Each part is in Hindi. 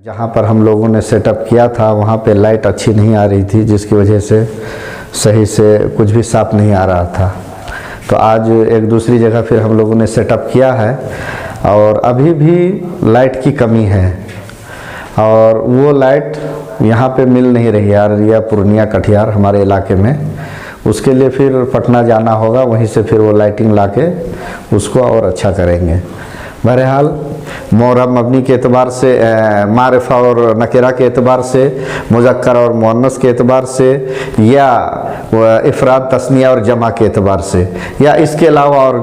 जहाँ पर हम लोगों ने सेटअप किया था वहाँ पे लाइट अच्छी नहीं आ रही थी, जिसकी वजह से सही से कुछ भी साफ नहीं आ रहा था। तो आज एक दूसरी जगह फिर हम लोगों ने सेटअप किया है और अभी भी लाइट की कमी है और वो लाइट यहाँ पे मिल नहीं रही है अररिया, पूर्णिया, कटिहार हमारे इलाके में। उसके लिए फिर पटना जाना होगा, वहीं से फिर वो लाइटिंग लाके उसको और अच्छा करेंगे। बहरहाल मुअर्रब मबनी के एतबार से, मारिफा और नकेरा के एतबार से, मुज़क्कर और मुअन्नस के एतबार से, या इफ़राद, तस्निया और जमा के एतबार से, या इसके अलावा और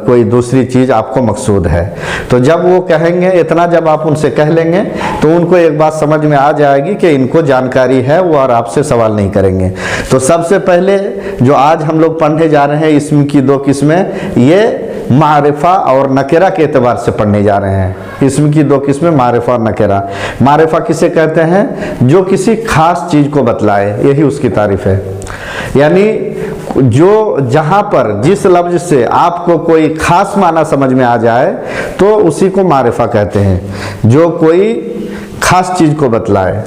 कोई दूसरी चीज़ आपको मकसूद है, तो जब वो कहेंगे इतना, जब आप उनसे कह लेंगे तो उनको एक बात समझ में आ जाएगी कि इनको जानकारी है, वो और आपसे सवाल नहीं करेंगे। तो सबसे पहले जो आज हम लोग पढ़ने जा रहे हैं, इसमें की दो किस्में, ये मारिफा और नकेरा के एतबार से पढ़ने जा रहे हैं। इसमें की दो किस्में, मारिफा और नकेरा। मारिफा किसे कहते हैं? जो किसी खास चीज़ को बतलाए, यही उसकी तारीफ है। यानी जो जहाँ पर जिस लफ्ज़ से आपको कोई खास माना समझ में आ जाए तो उसी को मारिफा कहते हैं, जो कोई खास चीज़ को बतलाए।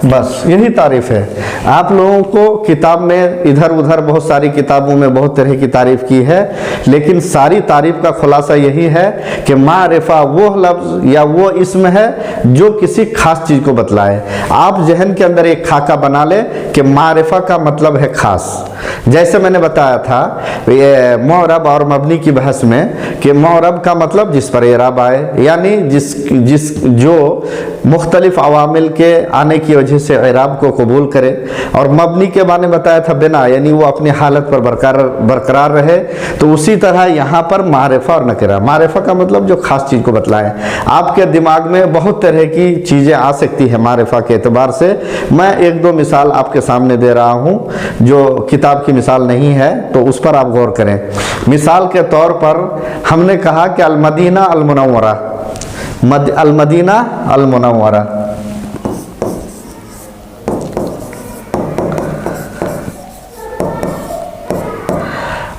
बस यही तारीफ़ है। आप लोगों को किताब में इधर उधर बहुत सारी किताबों में बहुत तरह की तारीफ़ की है, लेकिन सारी तारीफ़ का खुलासा यही है कि मारिफा वो लफ्ज़ या वो इस्म है जो किसी खास चीज़ को बतलाए। आप जहन के अंदर एक खाका बना ले कि मारिफा का मतलब है खास। जैसे मैंने बताया था ये मुअर्रब और मबनी की बहस में कि मुअर्रब का मतलब जिस पर एराब आए, यानी जो मुख्तलिफ अवामिल के आने की वजह से एराब को कबूल करे, और मबनी के बारे में बताया था बिना, यानी वो अपनी हालत पर बरकरार रहे। तो उसी तरह यहाँ पर मारिफा और नकेरा, मारिफा का मतलब जो खास चीज़ को बतलाए। आपके दिमाग में बहुत तरह की चीज़ें आ सकती है मारिफा के एतबार से। मैं एक दो मिसाल आपके सामने दे रहा हूँ जो किताब की मिसाल नहीं है, तो उस पर आप गौर करें। मिसाल के तौर पर हमने कहा कि अल-मदीना अल-मुनव्वरा, अल-मदीना अल-मुनव्वरा,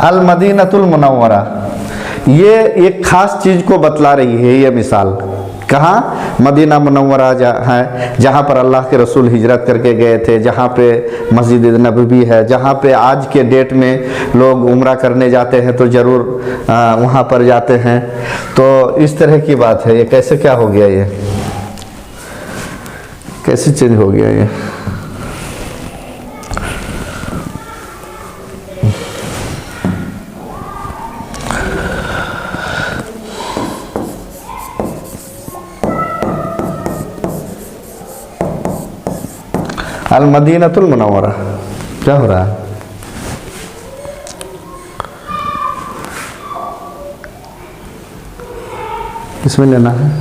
अल-मदीनतुल मुनव्वरा, ये एक खास चीज़ को बतला रही है। ये मिसाल कहाँ? मदीना मुनव्वरा है, जहाँ पर अल्लाह के रसूल हिजरत करके गए थे, जहाँ पे मस्जिद नबवी है, जहाँ पे आज के डेट में लोग उम्रा करने जाते हैं तो ज़रूर वहाँ पर जाते हैं। तो इस तरह की बात है। ये कैसे क्या हो गया? ये कैसे चेंज हो गया? ये अल-मदीनतुल मुनव्वरा क्या हो रहा है? इसमें लेना है।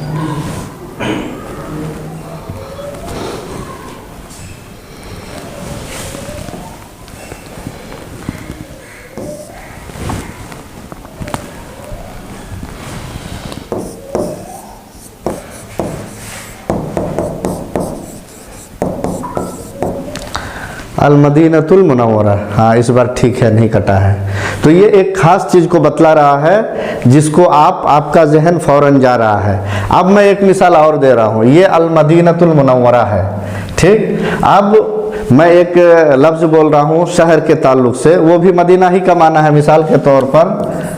अल-मदीनतुल मुनव्वरा, हाँ इस बार ठीक है, नहीं कटा है। तो ये एक खास चीज़ को बतला रहा है जिसको आपका जहन फौरन जा रहा है। अब मैं एक मिसाल और दे रहा हूँ। ये अल-मदीनतुल मुनव्वरा है, ठीक। अब मैं एक लफ्ज़ बोल रहा हूँ शहर के ताल्लुक़ से, वो भी मदीना ही का माना है। मिसाल के तौर पर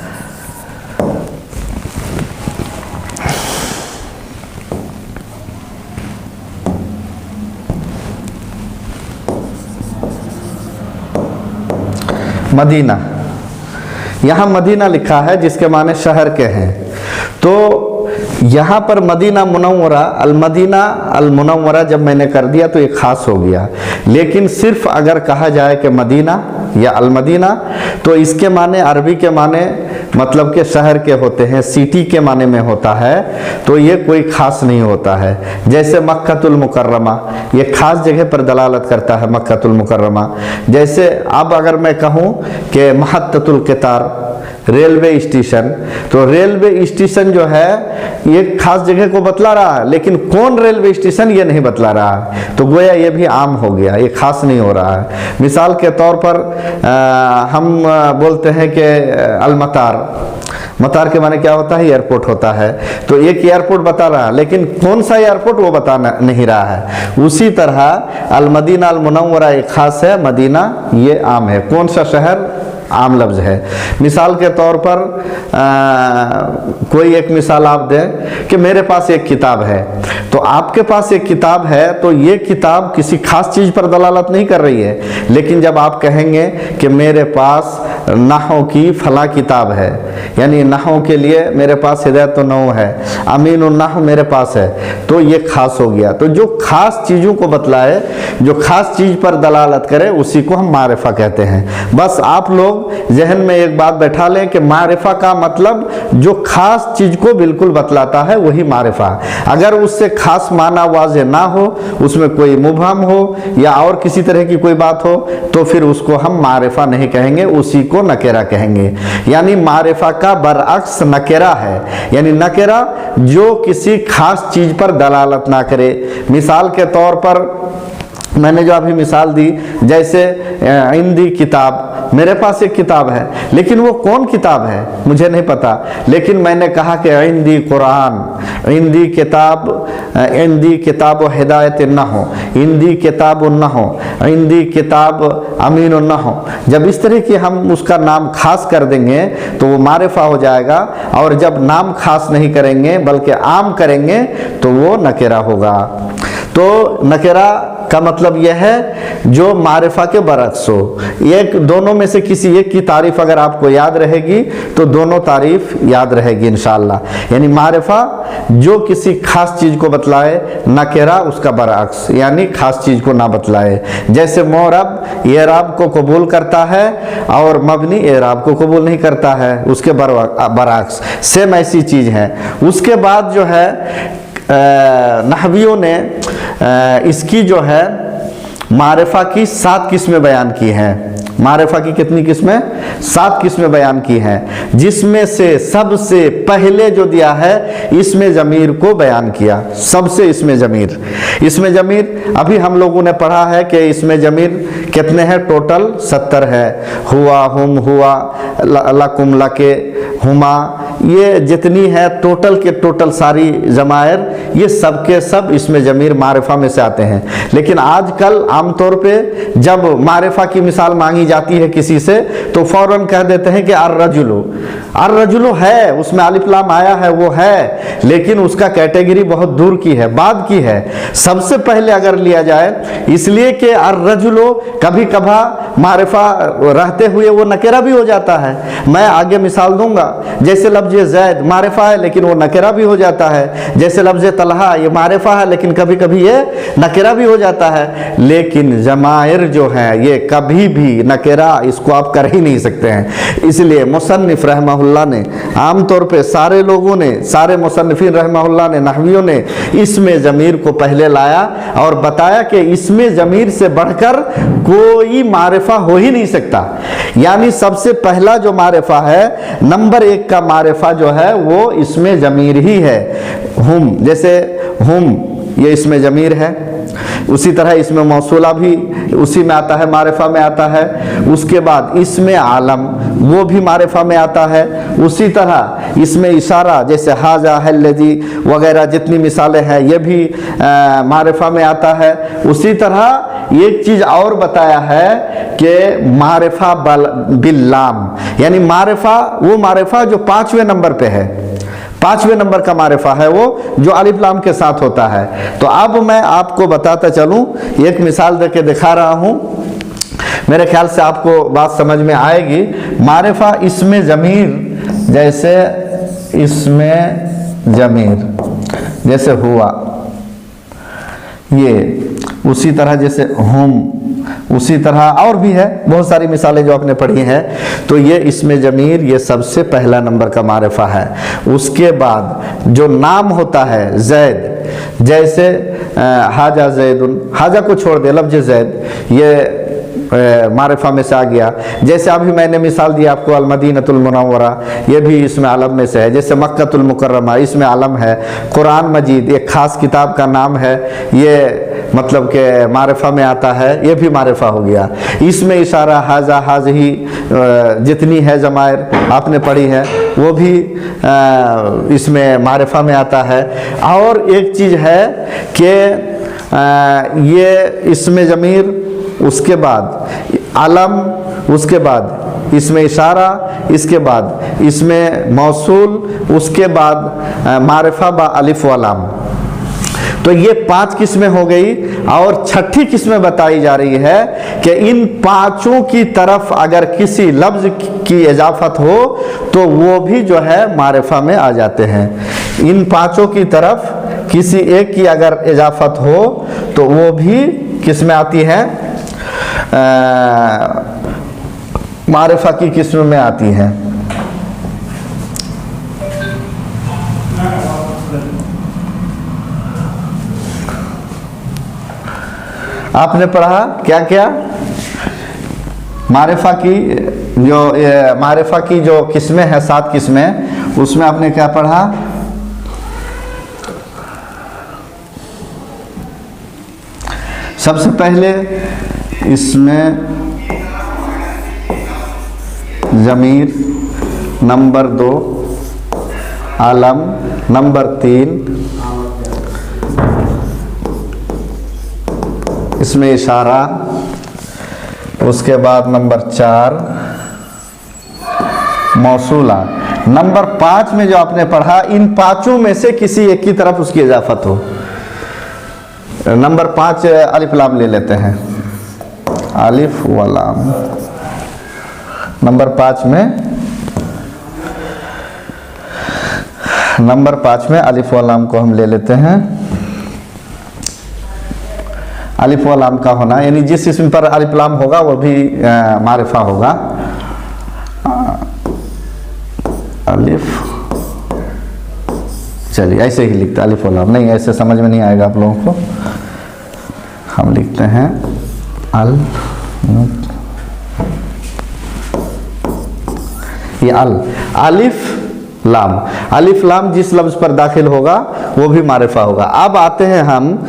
मदीना, यहाँ मदीना लिखा है जिसके माने शहर के हैं। तो यहाँ पर मदीना मुनव्वरा, अल-मदीना अल-मुनव्वरा जब मैंने कर दिया तो ये खास हो गया। लेकिन सिर्फ अगर कहा जाए कि मदीना या अल-मदीना, तो इसके माने अरबी के माने मतलब के शहर के होते हैं, सिटी के माने में होता है। तो ये कोई खास नहीं होता है। जैसे मक्कतुल मुकर्रमा, ये खास जगह पर दलालत करता है मक्कतुल मुकर्रमा। जैसे अब अगर मैं कहूँ कि महत्ततुल क़ितार, रेलवे स्टेशन। तो रेलवे स्टेशन जो है ये खास जगह को बतला रहा है, लेकिन कौन रेलवे स्टेशन ये नहीं बतला रहा है। तो गोया ये भी आम हो गया, ये खास नहीं हो रहा है। मिसाल के तौर पर हम बोलते हैं कि अलमतार, मतार के माने क्या होता है, एयरपोर्ट होता है। तो एक एयरपोर्ट बता रहा है, लेकिन कौन सा एयरपोर्ट वो बता नहीं रहा है। उसी तरह अल-मदीना अल-मुनव्वरा एक खास है, मदीना ये आम है। कौन सा शहर, आम लफ्ज़ है। मिसाल के तौर पर कोई एक मिसाल आप दें कि मेरे पास एक किताब है, तो आपके पास एक किताब है, तो ये किताब किसी खास चीज़ पर दलालत नहीं कर रही है। लेकिन जब आप कहेंगे कि मेरे पास नहव की फला किताब है, यानी नहव के लिए मेरे पास हिदायत नहव है, अमीन नहव मेरे पास है, तो ये खास हो गया। तो जो खास चीज़ों को बतलाए, जो खास चीज़ पर दलालत करे, उसी को हम मारिफा कहते हैं। बस आप लोग जहन में एक बात बैठा लें कि मारिफा का मतलब जो खास चीज को बिल्कुल बतलाता है वही मारिफा। अगर उससे खास माना वाज़े ना हो, उसमें कोई मुबहम हो या और किसी तरह की कोई बात हो, तो फिर उसको हम मारिफा नहीं कहेंगे, उसी को नकेरा कहेंगे। यानी मारिफा का बरअक्स नकेरा है, यानी नकेरा जो किसी खास चीज पर दलालत ना करे। मिसाल के तौर पर मैंने जो अभी मिसाल दी, जैसे हिंदी किताब, मेरे पास एक किताब है, लेकिन वो कौन किताब है मुझे नहीं पता, लेकिन मैंने कहा कि हिंदी कुरान, हिंदी किताब हिदायत न हो, हिंदी किताब न हो, हिंदी किताब अमीन न हो। जब इस तरह की हम उसका नाम खास कर देंगे तो वो मारिफा हो जाएगा, और जब नाम खास नहीं करेंगे बल्कि आम करेंगे तो वो नकेरा होगा। तो नकेरा का मतलब यह है जो मारिफा के बरअक्स हो। एक दोनों में से किसी एक की तारीफ अगर आपको याद रहेगी तो दोनों तारीफ याद रहेगी इंशाअल्लाह। यानी मारिफा जो किसी खास चीज को बतलाए, नकेरा उसका बरअक्स, यानी खास चीज को ना बतलाए। जैसे मोरब एराब को कबूल करता है और मबनी एराब को कबूल नहीं करता है, उसके बरअक्स सेम ऐसी चीज है। उसके बाद जो है नहवियों ने इसकी जो है मारिफा की 7 किस्में बयान की हैं। मारिफा की कितनी किस्में? 7 किस्में बयान की हैं, जिसमें से सबसे पहले जो दिया है इसमें ज़मीर को बयान किया। सबसे इसमें ज़मीर अभी हम लोगों ने पढ़ा है कि इसमें ज़मीर कितने हैं, टोटल 70 है। हुआ, हुम, हुआ, लकुम, लके, हुमा, ये जितनी है टोटल के टोटल सारी जमायर, ये सब के सब इसमें ज़मीर मारिफा में से आते हैं। लेकिन आजकल आमतौर पे जब मारिफा की मिसाल मांगी जाती है किसी से तो फौरन कह देते हैं कि अर्रजुलु है, उसमें अलिफ लाम आया है, वो है, लेकिन उसका कैटेगरी बहुत दूर की है, बाद की है। सबसे पहले अगर लिया जाए, इसलिए कि अर्रजुलु कभी कभा मारिफा रहते हुए वो नकेरा भी हो जाता है। मैं आगे मिसाल दूंगा, जैसे लफ्ज़ ज़ैद मारिफा है लेकिन वो नकेरा भी हो जाता है। जैसे लफ्ज़ तलहा ये मारिफा है लेकिन कभी कभी ये नकेरा भी हो जाता है। लेकिन जमायर जो है ये कभी भी नकेरा इसको आप कर ही नहीं सकते हैं। इसलिए मुसन्निफ रहमहुल्लाह ने आमतौर पे सारे लोगों ने, सारे मुसन्निफीन रहमहुल्लाह ने, नहवियों ने इसमें ज़मीर को पहले लाया और बताया कि इसमें ज़मीर से बढ़कर कोई मारिफा हो ही नहीं सकता। यानी सबसे पहला जो मारिफा है, नंबर 1 का मारिफा जो है वो इसमें ज़मीर ही है। हुम, जैसे हुम ये इसमें ज़मीर है, उसी तरह इसमें मौसूला भी उसी में आता है, मारिफा में आता है। उसके बाद इसमें आलम वो भी मारिफा में आता है। उसी तरह इसमें इशारा जैसे हाजा हल्लजी वगैरह जितनी मिसालें हैं ये भी मारिफा में आता है। उसी तरह एक चीज़ और बताया है कि मारिफा बिल्लाम, यानी मारिफा वो मारिफा जो 5वें नंबर पे है, 5वें नंबर का मारिफा है वो जो अलिफ लाम के साथ होता है। तो अब मैं आपको बताता चलूं, एक मिसाल देके दिखा रहा हूं, मेरे ख्याल से आपको बात समझ में आएगी। मारिफा इसमें ज़मीर, जैसे इसमें ज़मीर जैसे हुआ ये, उसी तरह जैसे हुम, उसी तरह और भी है बहुत सारी मिसालें जो आपने पढ़ी हैं। तो ये इसमें ज़मीर ये सबसे पहला नंबर का मारिफा है। उसके बाद जो नाम होता है जैद, जैसे हाजा जैदुन, हाजा को छोड़ दे, लफ्ज़ जैद ये मारिफा में से आ गया। जैसे अभी मैंने मिसाल दिया आपको अल-मदीनतुल मुनव्वरा, ये भी इसमें आलम में से है। जैसे मक्कतुल मुकर्रमा, इसमें आलम है। कुरान मजीद एक ख़ास किताब का नाम है, ये मतलब के मारिफा में आता है, ये भी मारिफा हो गया। इसमें इशारा हाजा हाज ही जितनी है ज़मायर आपने पढ़ी है वो भी इसमें मारिफा में आता है। और एक चीज़ है कि ये इसमें ज़मीर, उसके बाद आलम, उसके बाद इसमें इशारा, इसके बाद इसमें मौसूल, उसके बाद मारिफा बा अलिफ व लाम। तो ये 5 किस्में हो गई। और छठी किस्में बताई जा रही है कि इन पांचों की तरफ अगर किसी लफ्ज़ की इजाफत हो तो वो भी जो है मारिफा में आ जाते हैं। इन पांचों की तरफ किसी एक की अगर इजाफत हो तो वो भी किस्में आती हैं, मारिफा की किस्म में आती हैं। आपने पढ़ा क्या क्या? मारिफा की जो किस्में हैं, 7 किस्में, उसमें आपने क्या पढ़ा? सबसे पहले इसमें ज़मीर, नंबर 2 आलम, नंबर 3 इसमें इशारा, उसके बाद नंबर 4 मौसूला। नंबर 5 में जो आपने पढ़ा, इन पांचों में से किसी एक की तरफ उसकी इजाफत हो। नंबर 5 अलिफ लाम ले लेते हैं, अलिफ व लाम। नंबर 5 में अलिफ व लाम को हम ले लेते हैं। अलिफ व लाम का होना यानी जिस इसम पर अलिफ लाम होगा वो भी मारिफा होगा। अलिफ, चलिए ऐसे ही लिखते, अलिफ व लाम नहीं, ऐसे समझ में नहीं आएगा आप लोगों को। हम लिखते हैं अल, ये अल, अलिफ लाम। अलिफ लाम जिस लफ्ज़ पर दाखिल होगा वो भी मारिफा होगा। अब आते हैं हम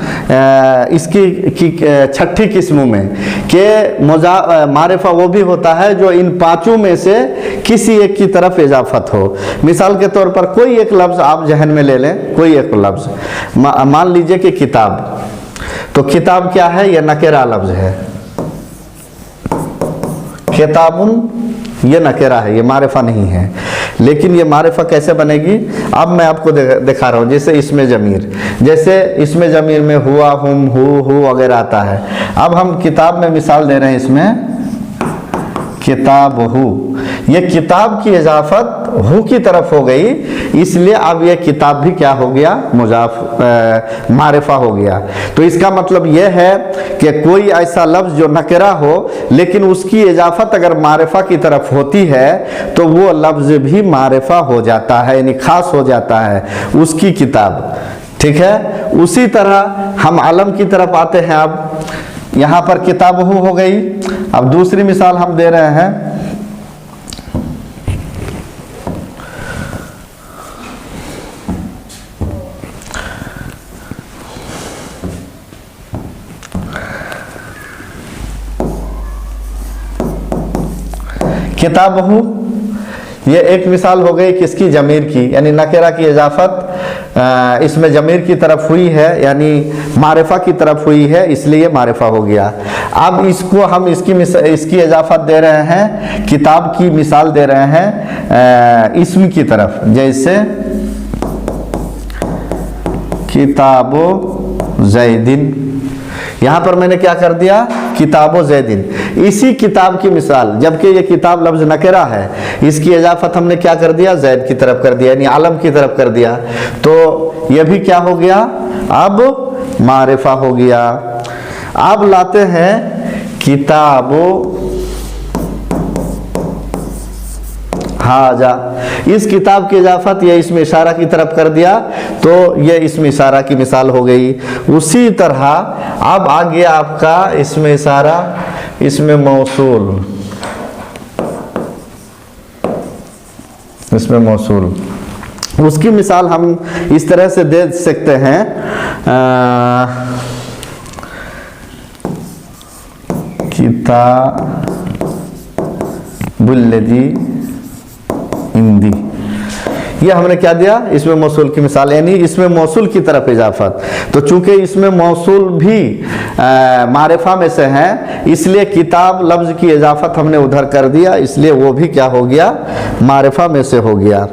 इसकी छठी किस्मों में कि मारिफा वो भी होता है जो इन पांचों में से किसी एक की तरफ इजाफत हो। मिसाल के तौर पर कोई एक लफ्ज़ आप जहन में ले लें, कोई एक लफ्ज़ मान लीजिए कि किताब। तो किताब क्या है? यह नकेरा लफ्ज़ है। किताबुन ये नकेरा है, ये मारिफा नहीं है। लेकिन ये मारिफा कैसे बनेगी? अब मैं आपको दिखा रहा हूँ। जैसे इसमें ज़मीर, जैसे इसमें ज़मीर में हुआ, हुम, हु वगैरह आता है। अब हम किताब में मिसाल दे रहे हैं, इसमें किताब हु, ये किताब की इजाफत हु की तरफ हो गई, इसलिए अब ये किताब भी क्या हो गया? मुजाफ मारिफा हो गया। तो इसका मतलब यह है कि कोई ऐसा लफ्ज़ जो नकरा हो लेकिन उसकी इजाफत अगर मारिफा की तरफ होती है तो वो लफ्ज़ भी मारिफा हो जाता है, यानी ख़ास हो जाता है उसकी किताब। ठीक है, उसी तरह हम आलम की तरफ आते हैं। अब यहाँ पर किताब हो गई। अब दूसरी मिसाल हम दे रहे हैं, किताबहु, ये एक मिसाल हो गई किसकी? ज़मीर की, यानी नकेरा की इजाफत इसमें ज़मीर की तरफ हुई है, यानी मारिफा की तरफ हुई है, इसलिए मारिफा हो गया। अब इसको हम इसकी इजाफत दे रहे हैं, किताब की मिसाल दे रहे हैं इस्म की तरफ। जैसे किताबो ज़ैदिन, यहाँ पर मैंने क्या कर दिया? किताबो ज़ैदिन। इसी किताब की मिसाल, जबकि ये किताब लफ्ज़ नकेरा है, इसकी इजाफत हमने क्या कर दिया? ज़ैद की तरफ कर दिया, यानी आलम की तरफ कर दिया। तो ये भी क्या हो गया? अब मारिफा हो गया। अब लाते हैं किताबो हाजा, इस किताब की इजाफत ये इसमें इशारा की तरफ कर दिया, तो ये इसमें इशारा की मिसाल हो गई। उसी तरह अब आ गया आपका इसमें इशारा इसमें मौसूल, इसमें मौसूल, उसकी मिसाल हम इस तरह से दे सकते हैं, किताबुल्लज़ी इंदी, ये हमने क्या दिया, इसमें मौसूल की मिसाल, यानी इसमें मौसूल की तरफ इजाफत। तो चूंकि इसमें मौसूल भी मारिफा में से है, इसलिए किताब लफ्ज की इजाफत हमने उधर कर दिया, इसलिए वो भी क्या हो गया, मारिफा में से हो गया।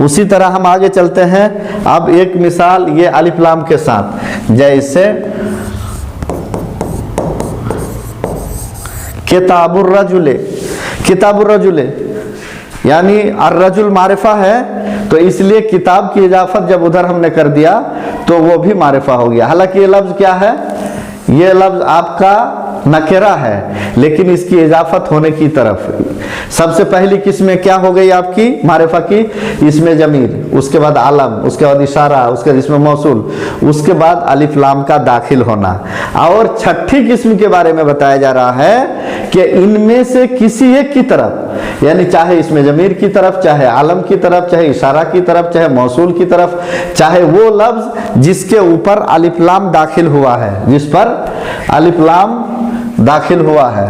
उसी तरह हम आगे चलते हैं। अब एक मिसाल ये अलिफ लाम के साथ, जैसे किताबुर रजुले, किताबुर रजुले यानी अर्रजुल मारिफा है, तो इसलिए किताब की इजाफत जब उधर हमने कर दिया तो वो भी मारिफा हो गया। हालांकि ये लफ्ज क्या है, ये लफ्ज आपका नकेरा है, लेकिन इसकी इजाफत होने की तरफ सबसे पहली किस्में क्या हो गई आपकी मारिफा की, इसमें जमीर, उसके बाद आलम, उसके बाद इशारा, उसके बाद इसमें मौसूल, उसके बाद अलिफ लाम का दाखिल होना। और छठी किस्म के बारे में बताया जा रहा है कि इनमें से किसी एक की तरफ, यानी चाहे इसमें जमीर की तरफ, चाहे आलम की तरफ, चाहे इशारा की तरफ, चाहे मौसूल की तरफ, चाहे वो लफ्ज जिसके ऊपर अलिफ लाम दाखिल हुआ है, जिस पर अलिफ लाम दाखिल हुआ है,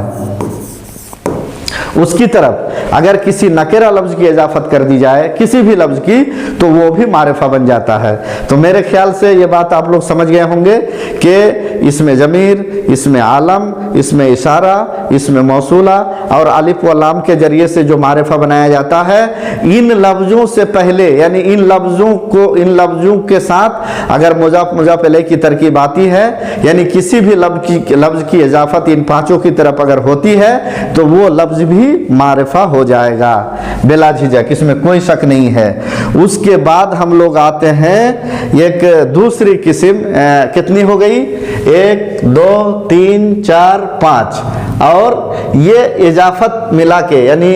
उसकी तरफ अगर किसी नकेरा लफ्ज की इजाफत कर दी जाए, किसी भी लफ्ज की, तो वो भी मारिफा बन जाता है। तो मेरे ख्याल से ये बात आप लोग समझ गए होंगे कि इसमें जमीर, इसमें आलम, इसमें इशारा, इसमें मौसूला और अलिफ व लाम के जरिए से जो मारिफा बनाया जाता है, इन लफ्जों से पहले, यानी इन लफ्जों के साथ अगर मुजाफ मुजाफ इलैह की तरकीब आती है, यानी किसी भी लफ्ज की इजाफत इन पांचों की तरफ अगर होती है, तो वो लफ्ज भी मारिफा हो जाएगा बिला झिझक, इसमें कोई शक नहीं है। उसके बाद हम लोग आते हैं एक दूसरी किस्म, कितनी हो गई, 1 2 3 4 5, और ये इजाफत मिला के, यानी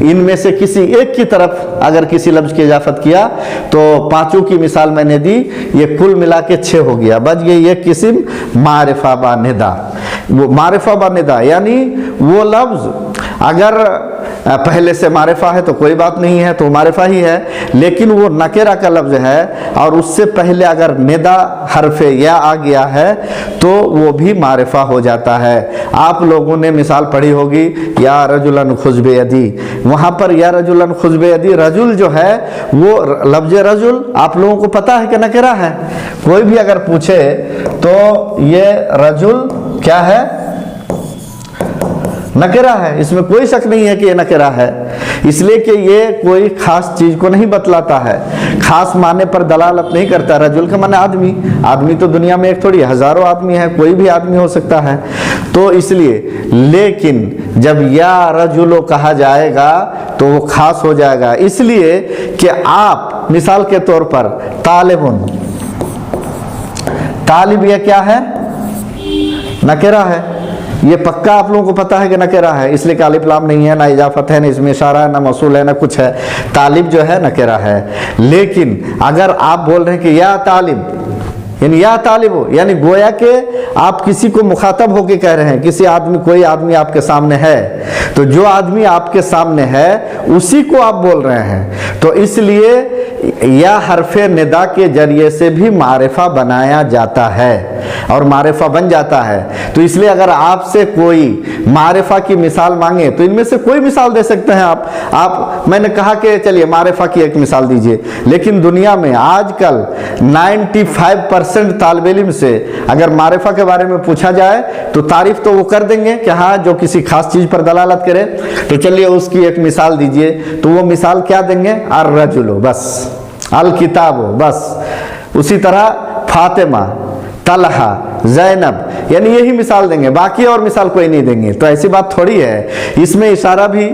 इनमें से किसी एक की तरफ अगर किसी लफ्ज की इजाफत किया तो पांचों की मिसाल मैंने दी, ये कुल मिला के 6 हो गया, बच गई ये किस्म मारिफा बा निदा। वो मारिफा बा निदा यानी वो लफ्ज अगर पहले से मारिफा है तो कोई बात नहीं है, तो मारिफा ही है, लेकिन वो नकेरा का लफ्ज है और उससे पहले अगर निदा हरफे या आ गया है तो वो भी मारिफा हो जाता है। आप लोगों ने मिसाल पढ़ी होगी, या रजुलन खुजबे यदी, वहां पर या रजुलन खुजबे यदी, रजुल जो है वो लफ्ज रजुल आप लोगों को पता है कि नकेरा है, कोई भी अगर पूछे तो ये रजुल क्या है, नकेरा है, इसमें कोई शक नहीं है कि ये नकेरा है, इसलिए कि ये कोई खास चीज को नहीं बतलाता है, खास माने पर दलालत नहीं करता। रजुल का माने आदमी, आदमी तो दुनिया में एक थोड़ी, हजारों आदमी है, कोई भी आदमी हो सकता है, तो इसलिए, लेकिन जब या रजुलो कहा जाएगा तो वो खास हो जाएगा, इसलिए कि आप मिसाल के तौर पर तालिबुन, तालिब ये क्या है, नकेरा है, ये पक्का आप लोगों को पता है कि नकेरा है, इसलिए कि अलिफ लाम नहीं है, ना इजाफत है, ना इसमें इशारा है, ना मौसूल है, ना कुछ है, तालिब जो है नकेरा है। लेकिन अगर आप बोल रहे हैं कि या तालिब, यानी या तालिब हो, यानी गोया के आप किसी को मुखातब होके कह रहे हैं, किसी आदमी, कोई आदमी आपके सामने है, तो जो आदमी आपके सामने है उसी को आप बोल रहे हैं, तो इसलिए या हरफे निदा के जरिए से भी मारिफा बनाया जाता है और मारिफा बन जाता है। तो इसलिए अगर आपसे कोई मारिफा की मिसाल मांगे तो इनमें से कोई मिसाल दे सकते हैं आप मैंने कहा कि चलिए मारिफा की एक मिसाल दीजिए, लेकिन दुनिया में आजकल 95% तालिब इल्म से अगर मारिफा के बारे में पूछा जाए तो तारीफ तो वो कर देंगे कि हाँ जो किसी खास चीज पर दलालत करे, तो चलिए उसकी एक मिसाल दीजिए, तो वो मिसाल क्या देंगे, अर रजुलो, बस, अल किताबो, बस, उसी तरह फातिमा, तलहा, जैनब, यानी यही मिसाल देंगे, बाकी और मिसाल कोई नहीं देंगे। तो ऐसी बात थोड़ी है, इसमें इशारा भी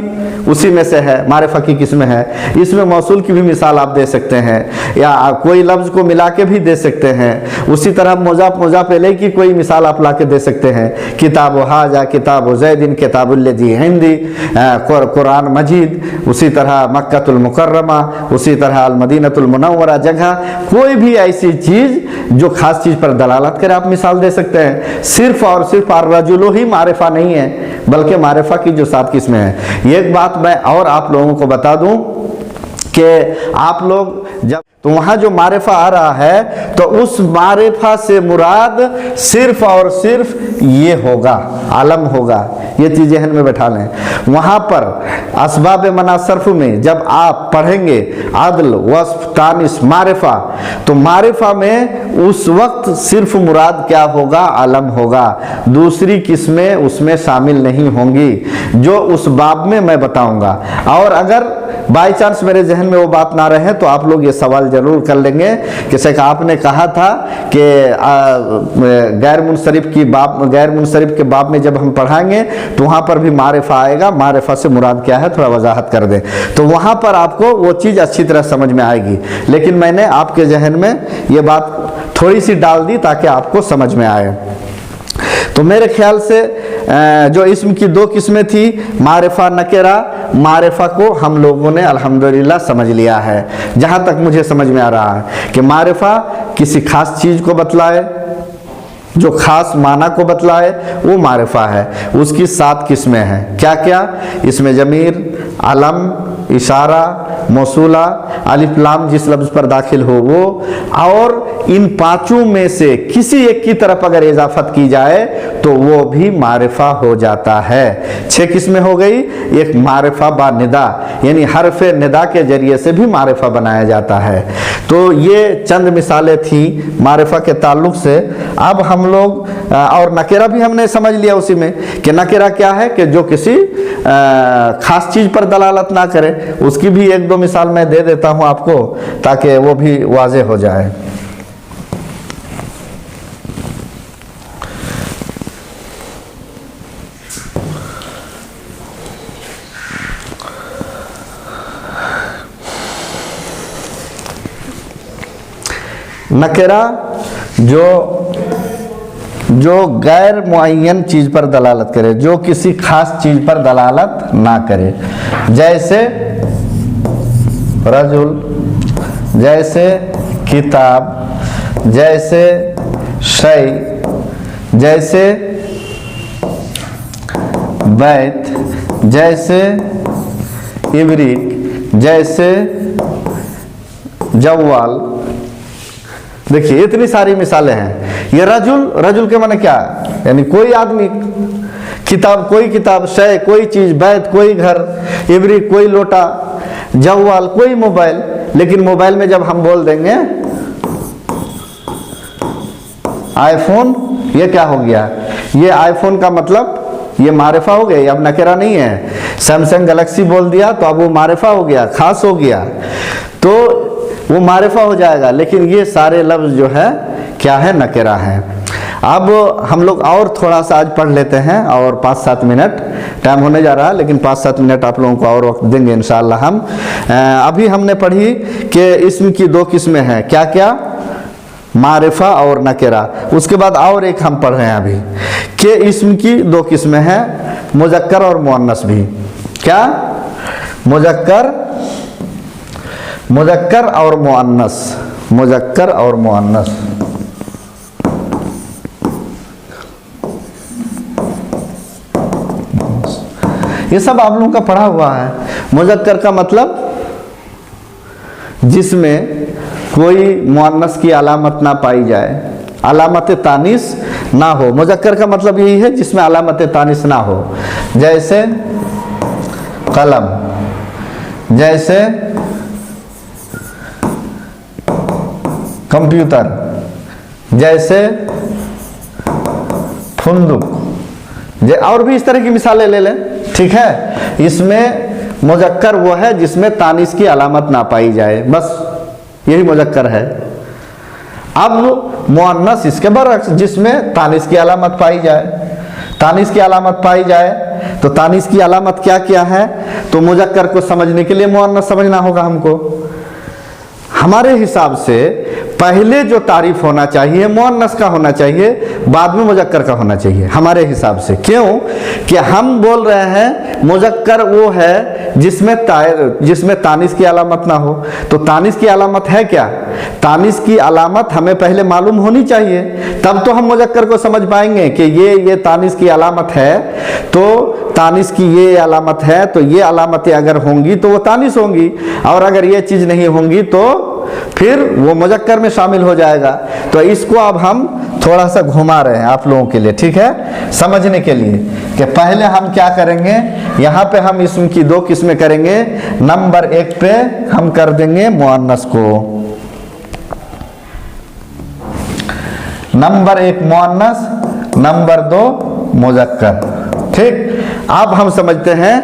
उसी में से है, मारिफा की किस्में है। इसमें मौसूल की भी मिसाल आप दे सकते हैं, या कोई लफ्ज़ को मिला के भी दे सकते हैं। उसी तरह मुजाफ इलैह की कोई मिसाल आप ला के दे सकते हैं, किताब हाजा, किताब ज़ैदिन, किताबुल्लज़ी हिंदी, कुरान मजीद। उसी तरह मक्कतुल मुकर्रमा, उसी तरह अल मदीनतुल मुनव्वरा जगह, कोई भी ऐसी चीज़ जो खास चीज़ पर दलालत करे आप मिसाल दे सकते हैं। सिर्फ और सिर्फ अर्रजुलु ही मारिफा नहीं है, बल्कि मारिफा की जो 7 किस्में हैं। एक बात मैं और आप लोगों को बता दूं कि आप लोग जब तो वहाँ जो मारिफा आ रहा है तो उस मारिफा से मुराद सिर्फ और सिर्फ ये होगा, आलम होगा। ये चीज़ जहन में बैठा लें। वहाँ पर असबाब मना सर्फ में जब आप पढ़ेंगे अदल, वस्फ, तानिस, मारिफा, तो मारिफा में उस वक्त सिर्फ मुराद क्या होगा, आलम होगा। दूसरी किस्में उसमें शामिल नहीं होंगी जो उस बाब में मैं बताऊंगा। और अगर बाई चांस मेरे जहन में वो बात ना रहे तो आप लोग ये सवाल जरूर कर लेंगे कि शेख आपने कहा था कि गैर मुनसरिफ के बाब में जब हम पढ़ाएंगे तो वहाँ पर भी मारिफा आएगा, मारिफा से मुराद क्या है थोड़ा वजाहत कर दें, तो वहाँ पर आपको वो चीज़ अच्छी तरह समझ में आएगी। लेकिन मैंने आपके जहन में ये बात थोड़ी सी डाल दी ताकि आपको समझ में आए। तो मेरे ख्याल से जो इस्म की 2 किस्में थी, मारिफा, नकेरा, मारिफा को हम लोगों ने अल्हम्दुलिल्लाह समझ लिया है। जहाँ तक मुझे समझ में आ रहा है कि मारिफा किसी खास चीज़ को बतलाए, जो खास माना को बतलाए, वो मारिफा है। उसकी 7 किस्में हैं। क्या क्या? इसमें ज़मीर, अलम, इशारा, मौसूला, अलिफ लाम जिस लफ्ज़ पर दाखिल हो वो, और इन 5 में से किसी एक की तरफ अगर इजाफत की जाए तो वो भी मारिफा हो जाता है। 6 किस्में हो गई। एक मारिफा बा निदा, यानी हरफ निदा के जरिए से भी मारिफा बनाया जाता है। तो ये चंद मिसालें थी मारिफा के ताल्लुक से। अब हम लोग और नकेरा भी हमने समझ लिया उसी में कि नकेरा क्या है, कि जो किसी खास चीज़ पर दलालत ना करे। उसकी भी 1-2 मिसाल मैं दे देता हूँ आपको ताकि वो भी वाज़े हो जाए। नकेरा जो गैर मुअय्यन चीज़ पर दलालत करे, जो किसी खास चीज़ पर दलालत ना करे, जैसे रजुल, जैसे किताब, जैसे शै, जैसे बैत, जैसे इब्रिक, जैसे जव्वाल। देखिए इतनी सारी मिसालें हैं। ये रजुल के माने क्या है, यानी कोई आदमी, किताब कोई किताब, शय कोई चीज़, बैत कोई घर, इब्रिक कोई लोटा, जव्वाल कोई मोबाइल। लेकिन मोबाइल में जब हम बोल देंगे आईफोन, ये क्या हो गया, ये आईफोन का मतलब ये मारिफा हो गया, ये अब नकेरा नहीं है। सैमसंग गैलेक्सी बोल दिया तो अब वो मारिफा हो गया, खास हो गया, तो वो मारिफा हो जाएगा। लेकिन ये सारे लफ्ज़ जो है क्या है, नकेरा है। अब हम लोग और थोड़ा सा आज पढ़ लेते हैं, और 5-7 मिनट टाइम होने जा रहा है, लेकिन 5-7 मिनट आप लोगों को और वक्त देंगे इंशाअल्लाह हम। अभी हमने पढ़ी कि इस्म की 2 किस्में हैं। क्या क्या? मारिफा और नकेरा। उसके बाद और एक हम पढ़ रहे हैं अभी कि इस्म की 2 किस्में हैं, मुज़क्कर और मुअन्नस भी। क्या? मुज़क्कर और मुअन्नस, मुज़क्कर और मुअन्नस। ये सब आप लोगों का पढ़ा हुआ है। मुज़क्कर का मतलब जिसमें कोई मुअन्नस की अलामत ना पाई जाए, अलामत तानिस ना हो। मुज़क्कर का मतलब यही है जिसमें अलामत तानिस ना हो। जैसे कलम, जैसे कंप्यूटर, जैसे फुंदुक, और भी इस तरह की मिसालें ले लें। ठीक है, इसमें मुज़क्कर वो है जिसमें तानिस की अलामत ना पाई जाए, बस यही मुज़क्कर है। अब मुअन्नस इसके बरअक्स, जिसमें तानिस की अलामत पाई जाए। तानिस की अलामत पाई जाए तो तानिस की अलामत क्या क्या है, तो मुजक्कर को समझने के लिए मुअन्नस समझना होगा हमको। हमारे हिसाब से पहले जो तारीफ होना चाहिए मुअन्नस का होना चाहिए, बाद में मुजक्कर का होना चाहिए हमारे हिसाब से। क्यों कि हम बोल रहे हैं मुजक्कर वो है जिसमें तानिस की अलामत ना हो। तो तानिस की अलामत है क्या? तानिस की अलामत हमें पहले मालूम होनी चाहिए, तब तो हम मुजक्कर को समझ पाएंगे कि ये तानिस की अलामत है, तो तानिस की ये अलामत है, तो ये अलामतें अगर होंगी तो वो तानिस होंगी, और अगर ये चीज़ नहीं होंगी तो फिर वो मुजक्कर में शामिल हो जाएगा। तो इसको अब हम थोड़ा सा घुमा रहे हैं आप लोगों के लिए, ठीक है, समझने के लिए कि पहले हम क्या करेंगे। यहाँ पे हम इसम की दो किस्में करेंगे। नंबर 1 पे हम कर देंगे मुअन्नस को, नंबर 1 मुअन्नस, नंबर 2 मुजक्कर। ठीक, अब हम समझते हैं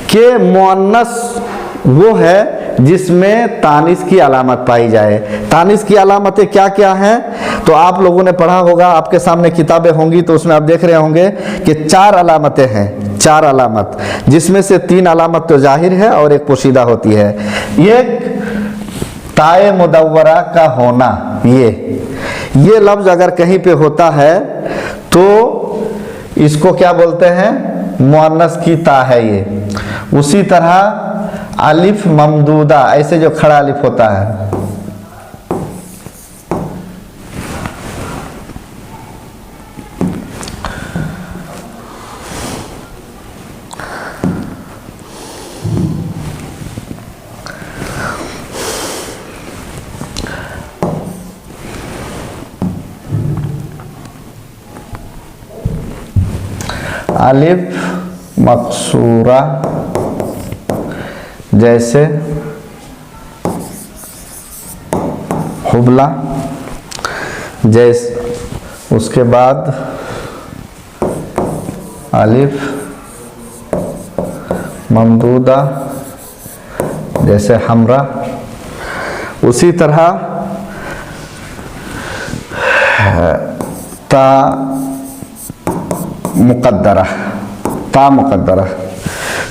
कि मुअन्नस वो है जिसमें तानिस की अलामत पाई जाए। तानिस की अलामतें क्या क्या हैं? तो आप लोगों ने पढ़ा होगा, आपके सामने किताबें होंगी तो उसमें आप देख रहे होंगे कि 4 अलामतें हैं, 4 अलामत, जिसमें से 3 अलामत तो जाहिर है और एक पोशीदा होती है। एक ताए मुदव्वरा का होना, ये लफ्ज अगर कहीं पे होता है तो इसको क्या बोलते हैं? मुअन्नस की ता है ये। उसी तरह अलिफ ममदूदा, ऐसे जो खड़ा अलिफ होता है, अलिफ मकसूरा, जैसे हुबला, जैसे उसके बाद अलिफ ममदूदा जैसे हमरा। उसी तरह ता मुकद्दरा, ता मुकद्दरा।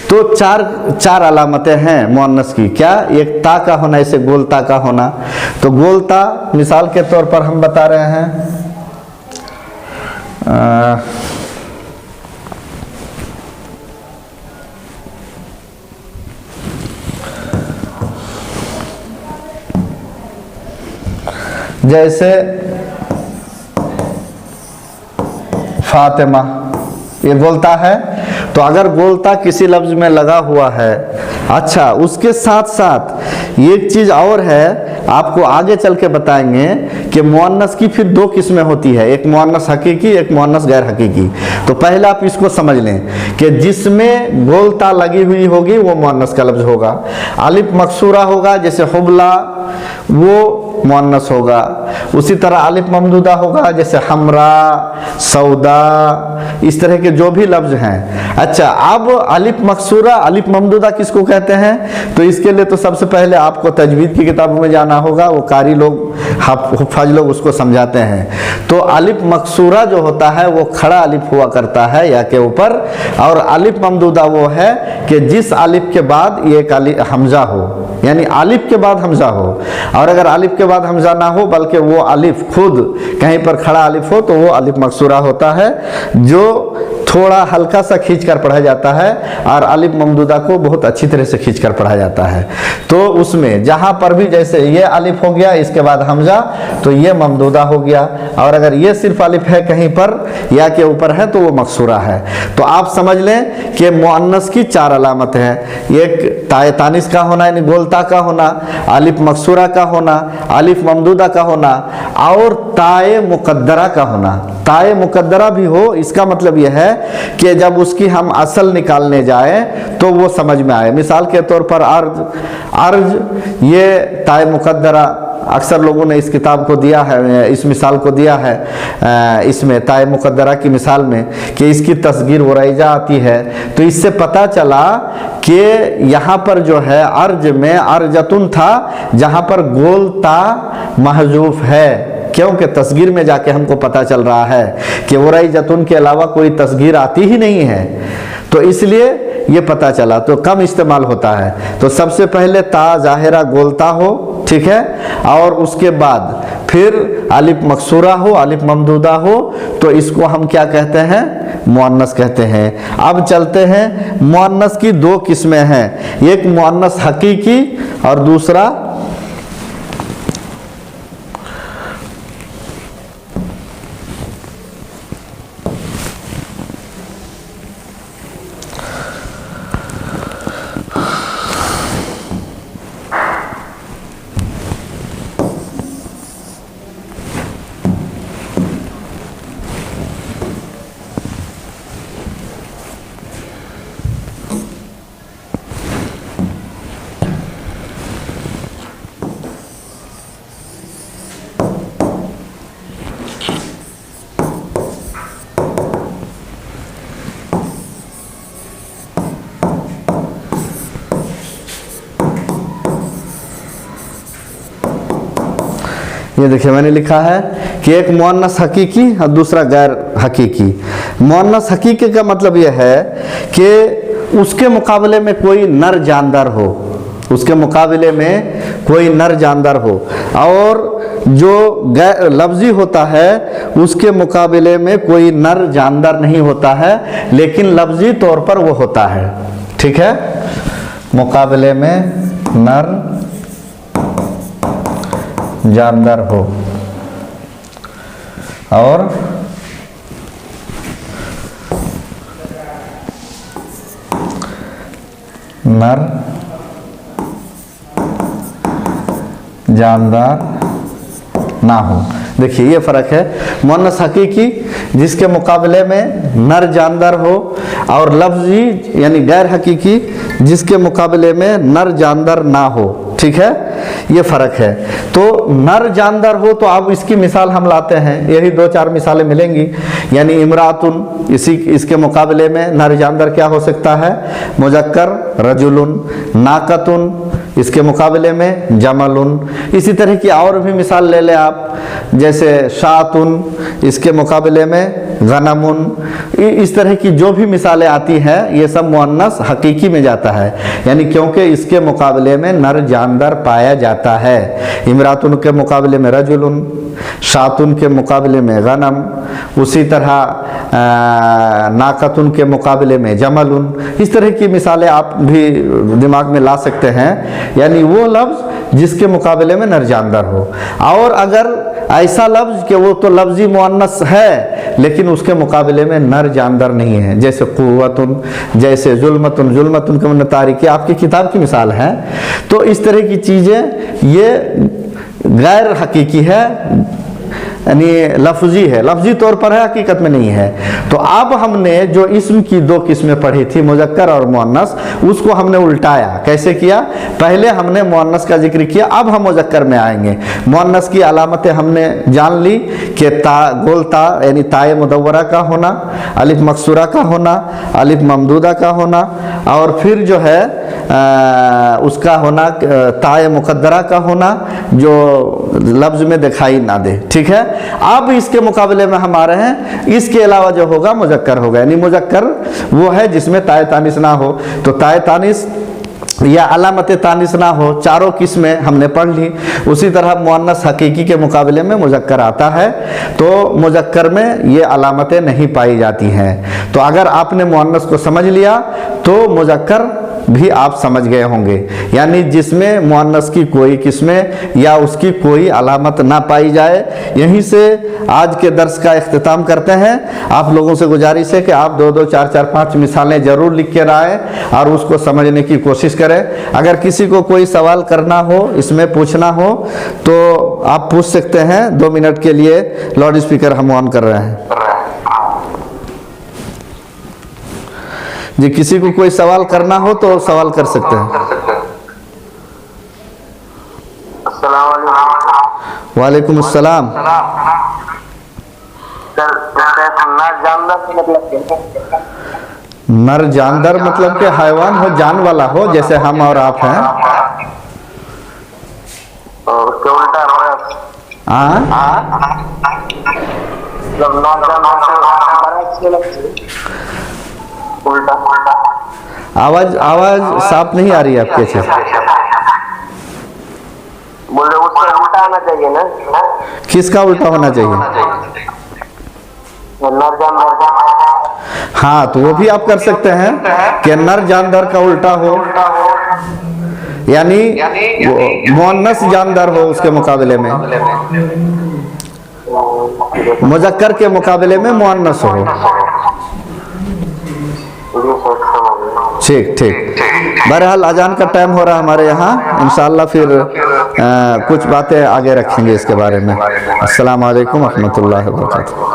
तो चार अलामतें हैं मुअन्नस की। क्या? एक ता का होना, ऐसे गोलता का होना। तो गोलता मिसाल के तौर पर हम बता रहे हैं, जैसे फातिमा, ये गोलता है। तो अगर गोलता किसी लफ्ज में लगा हुआ है, अच्छा, उसके साथ साथ एक चीज और है, आपको आगे चल के बताएंगे कि मुअन्नस की फिर 2 किस्में होती है, एक मुअन्नस हकीकी, एक मुअन्नस गैर हकीकी। तो पहले आप इसको समझ लें कि जिसमें गोलता लगी हुई होगी वो मुअन्नस का लफ्ज होगा। अलिफ मकसूरा होगा, जैसे हुबला, वो मुअन्नस होगा। उसी तरह अलिफ ममदूदा होगा, जैसे हमरा, सौदा, इस तरह के जो भी लफ्ज हैं। अच्छा, अब अलिफ मकसूरा, अलिफ ममदूदा किसको कहते हैं? तो इसके लिए तो सबसे पहले आपको तजवीद की किताबों में जाना होगा, वो कारी लोग, हुफ़ाज़ लोग उसको समझाते हैं। तो अलिफ मकसूरा जो होता है वो खड़ा अलिफ हुआ करता है या के ऊपर, और अलिफ ममदूदा वो है कि जिस अलिफ के बाद एक हमजा हो, यानी अलिफ के बाद हमजा हो। और अगर अलिफ के बाद हमजा ना हो बल्कि वो अलिफ खुद कहीं पर खड़ा अलिफ हो, तो वो अलिफ मकसूरा होता है, जो थोड़ा हल्का सा खींचकर पढ़ा जाता है, और अलिफ ममदूदा को बहुत अच्छी तरह से खींचकर पढ़ा जाता है। तो उसमें जहाँ पर भी, जैसे ये अलिफ हो गया, इसके बाद हमजा, तो ये ममदूदा हो गया। और अगर ये सिर्फ अलिफ है कहीं पर या के ऊपर है तो वो मकसूरा है। तो आप समझ लें कि मुअन्नस की 4 अलामत हैं। एक ताए तानिस का होना, यानी गोलता का होना, अलिफ मकसूरा का होना, अलिफ ममदूदा का होना, और ताए मुकद्दरा का होना। ताए मुकद्दरा भी हो, इसका मतलब यह है कि जब उसकी हम असल निकालने जाएं तो वो समझ में आए। मिसाल के तौर पर अर्ज, ये ताए मुकद्दरा अक्सर लोगों ने इस किताब को दिया है, इस मिसाल को दिया है इसमें ताए मुकद्दरा की मिसाल में, कि इसकी तस्गीर वरैजा आती है। तो इससे पता चला कि यहाँ पर जो है अर्ज में अर्जतुन था, जहाँ पर गोलता महजूफ है, क्योंकि तस्गीर में जाके हमको पता चल रहा है कि वरैजतुन के अलावा कोई तस्गीर आती ही नहीं है। तो इसलिए ये पता चला, तो कम इस्तेमाल होता है। तो सबसे पहले ता जाहिरा गोलता हो, ठीक है, और उसके बाद फिर अलिफ मकसूरा हो, अलिफ ममदूदा हो, तो इसको हम क्या कहते हैं? मुअन्नस कहते हैं। अब चलते हैं, मुअन्नस की दो किस्में हैं, एक मुअन्नस हकीकी और दूसरा ये देखिए मैंने लिखा है कि एक मुअन्नस हकीकी और दूसरा गैर हकीकी। मुअन्नस हकीकी का मतलब यह है कि उसके मुकाबले में कोई नर जानदार हो, उसके मुकाबले में कोई नर जानदार हो, और जो गैर लफ्जी होता है उसके मुकाबले में कोई नर जानदार नहीं होता है, लेकिन लफ्जी तौर पर वो होता है, ठीक है। मुकाबले में नर जानदार हो और नर जानदार ना हो। देखिए ये फर्क है। मुअन्नस हकीकी जिसके मुकाबले में नर जानदार हो, और लफ्जी यानी गैर हकीकी जिसके मुकाबले में नर जानदार ना हो, ठीक है, ये फर्क है। तो नर जानदार हो तो अब इसकी मिसाल हम लाते हैं, यही दो चार मिसालें मिलेंगी। यानी इमरातुन, इसके मुकाबले में नर जानदार क्या हो सकता है? मुजक्कर रजुलुन। नाकतुन, इसके मुकाबले में जमलुन। इसी तरह की और भी मिसाल ले लें आप, जैसे शातुन, इसके मुकाबले में गनमुन। इस तरह की जो भी मिसालें आती हैं ये सब मुअन्नस हकीकी में जाता है, यानी क्योंकि इसके मुकाबले में नर जानदार पाया जाता है। इमरातुन के मुकाबले में रजुलुन, शातुन के मुकाबले में गनम, उसी तरह नाकतुन के मुकाबले में जमलुन। इस तरह की मिसालें आप भी दिमाग में ला सकते हैं, यानी वो लफ्ज़ जिसके मुकाबले में नर जानदार हो। और अगर ऐसा लफ्ज़ कि वो तो लफ्ज़ी मुअन्नस है लेकिन उसके मुकाबले में नर जानदार नहीं है, जैसे कुव्वतुन, जैसे जुल्मतुन। जुल्मतुन के मतलब तारीकी आपकी किताब की मिसाल है। तो इस तरह की चीज़ें ये गैर हकीकी है, यानी लफ्जी है, लफ्जी तौर पर है, हकीकत में नहीं है। तो अब हमने जो इस्म की दो किस्में पढ़ी थी, मुजक्कर और मुअन्नस, उसको हमने उल्टाया। कैसे किया? पहले हमने मुअन्नस का जिक्र किया, अब हम मुजक्कर में आएंगे। मुअन्नस की अलामतें हमने जान ली कि ता गोलता यानी ताए मुदव्वरा का होना, अलिफ मकसूरा का होना, अलिफ ममदूदा का होना, और फिर जो है उसका होना ताए मुकद्दरा का होना जो लफ्ज़ में दिखाई ना दे, ठीक है। अब इसके मुकाबले में हम आ रहे हैं, इसके अलावा जो होगा मुजक्कर होगा, यानी मुजक्कर वो है जिसमें ताए तानिस ना हो। तो ताए तानिस या अलामत तानिस ना हो, चारों किस्में हमने पढ़ ली। उसी तरह मुअन्नस हकीकी के मुकाबले में मुजक्कर आता है, तो मुजक्कर में ये अलामतें नहीं पाई जाती हैं। तो अगर आपने मुअन्नस को समझ लिया तो मुजक्कर भी आप समझ गए होंगे, यानी जिसमें मुअन्नस की कोई किस्में या उसकी कोई अलामत ना पाई जाए। यहीं से आज के दर्स का इख्तिताम करते हैं। आप लोगों से गुजारिश है कि आप दो दो चार चार पाँच मिसालें ज़रूर लिख के लाएं और उसको समझने की कोशिश करें। अगर किसी को कोई सवाल करना हो, इसमें पूछना हो, तो आप पूछ सकते हैं। 2 मिनट के लिए लाउड स्पीकर हम ऑन कर रहे हैं जी। किसी को कोई सवाल करना हो तो सवाल कर सकते हैं। वालेकुम अस्सलाम। नर जानदार मतलब के हैवान हो, जान वाला हो, जैसे हम और आप हैं। उल्टा। आवाज आवाज साफ नहीं आ रही है आपके अच्छे से। बोले उसका उल्टा आना चाहिए ना। किसका उल्टा होना चाहिए? नर जानवर। हाँ, तो वो भी आप कर सकते हैं कि नर जानवर का उल्टा हो, यानी मुअन्नस जानवर हो उसके मुकाबले में, मुज़क्कर के मुकाबले में मुअन्नस हो। ठीक ठीक। बहरहाल अजान का टाइम हो रहा है हमारे यहाँ, इंशाअल्लाह फिर कुछ बातें आगे रखेंगे इसके बारे में। अस्सलाम वालेकुम रहमतुल्लाहि व बरकातुहू।